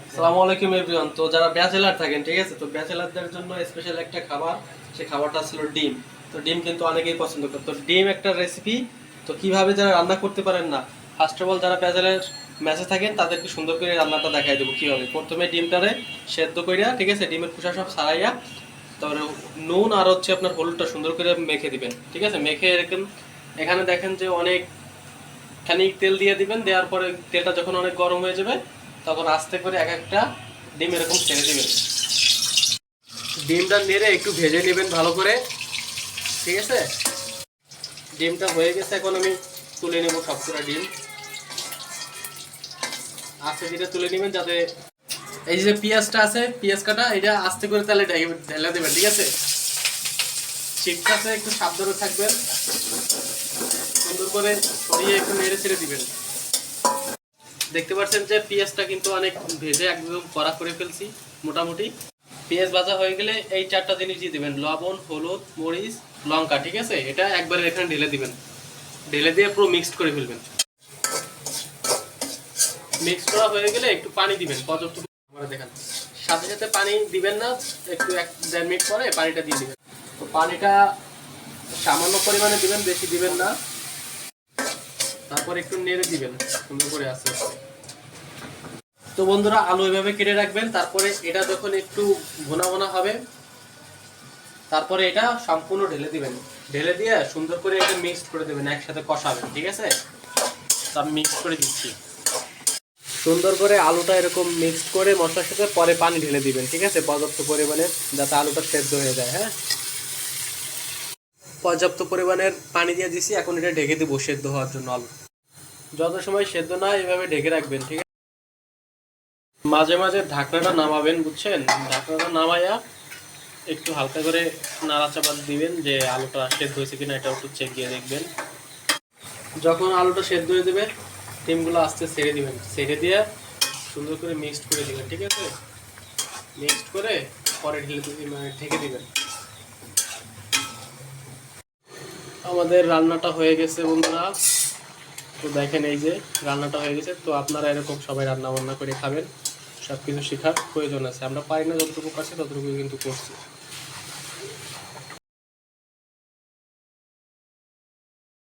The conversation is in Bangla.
আসসালামু আলাইকুম এভরিওয়ান। তো যারা ব্যাচেলার থাকেন, ঠিক আছে, তো ব্যাচেলারদের জন্য স্পেশাল একটা খাবার, সেই খাবারটা ছিল ডিম। তো ডিম কিন্তু অনেকেই পছন্দ করে। তো ডিম একটা রেসিপি, তো কিভাবে যারা রান্না করতে পারেন না, ফার্স্ট অফ অল যারা ব্যাচেলার ম্যাচে থাকেন তাদেরকে সুন্দর করে রান্নাটা দেখাই দেবো কিভাবে। প্রথমে ডিমটারে সেদ্ধ কইরা, ঠিক আছে, ডিমের খোসা সব ছাড়াইয়া, তারপরে নুন আর হচ্ছে আপনার হলুদটা সুন্দর করে মেখে দিবেন, ঠিক আছে। মেখে এরকম এখানে দেখেন যে অনেক খানিক তেল দিয়ে দিবেন। দেওয়ার পরে তেলটা যখন অনেক গরম হয়ে যাবে তখন আস্তে করে এক একটা ডিম এরকম ছেড়ে দিবেন। ডিমটা নেড়ে একটু ভেজে নেবেন ভালো করে, ঠিক আছে। ডিমটা হয়ে গেছে, এখন আমি তুলে নেব সবগুলা ডিম। আস্তে ধীরে তুলে নেবেন, যাতে এই যে পেঁয়াজটা আছে, পেঁয়াজ কাটা, এটা আস্তে করে তাহলে ঢেলে দেবেন, ঠিক আছে। চিপটাতে একটু সাবধানে থাকবেন, সুন্দর করে সরিয়ে একটু নেড়ে ছেড়ে দিবেন। দেখতে পাচ্ছেন যে পেঁয়াজটা কিন্তু অনেক ভেজে একদম কড়া করে ফেলছি মোটামুটি। পেঁয়াজ ভাজা হয়ে গেলে এই চারটা জিনিস দিয়ে দিবেন: লবণ, হলুদ, মরিচ, লঙ্কা, ঠিক আছে। এটা একবারে এখানে ঢেলে দিবেন, ঢেলে দিয়ে পুরো মিক্সড করে ফেলবেন। মিক্স করা হয়ে গেলে একটু পানি দিবেন পর্যাপ্ত। দেখেন, সাথে সাথে পানি দিবেন না, একটু 1-1.5 মিনিট পরে পানিটা দিয়ে দিবেন। তো পানিটা সামান্য পরিমাণে দিবেন, বেশি দিবেন না। তারপর একটু নেড়ে দিবেন সুন্দর করে আস্তে আস্তে। তো বন্ধুরা, আলু এভাবে কেটে রাখবেন। তারপরে এটা যখন একটু ভোনা ভোনা হবে, তারপরে এটা সম্পূর্ণ ঢেলে দিবেন। ঢেলে দিয়ে সুন্দর করে এটা মিক্স করে দেবেন, একসাথে কষাবেন, ঠিক আছে। সব মিক্স করে দিচ্ছি সুন্দর করে। আলুটা এরকম মিক্স করে মশলার সাথে পরে পানি ঢেলে দিবেন, ঠিক আছে, পর্যাপ্ত পরিমাণে, যাতে আলুটা সেদ্ধ হয়ে যায়। হ্যাঁ, পর্যাপ্ত পরিমাণের পানি দিয়ে দিছি। এখন এটা ঢেকে দেবো সেদ্ধ হওয়ার জন্য। আলু যত সময় সেদ্ধ না এভাবে ঢেকে রাখবেন, ঠিক আছে। মাঝে মাঝে ঢাকনাটা নামাবেন, বুঝছেন। ঢাকনাটা নামাইয়া একটু হালকা করে নাড়াচাড়া দিবেন, যে আলুটা সেদ্ধ হয়েছে কিনা এটা একটু চেক দিয়ে দেখবেন। যখন আলুটা সেদ্ধ হয়ে যাবে, ডিমগুলো আস্তে ছেড়ে দিবেন, ছেড়ে দিয়ে সুন্দর করে মিক্সড করে দিবেন, ঠিক আছে। মিক্সড করে পরে ঢেকে দিবেন। আমাদের রান্নাটা হয়ে গেছে বন্ধুরা। তো দেখেন, এই যে রান্নাটা হয়ে গেছে। তো আপনারা এরকম সবাই রান্না বান্না করে খাবেন, সব কিছু শেখার প্রয়োজন আছে। আমরা পারি না, যতটুকু পারছি ততটুকু কিন্তু করছি।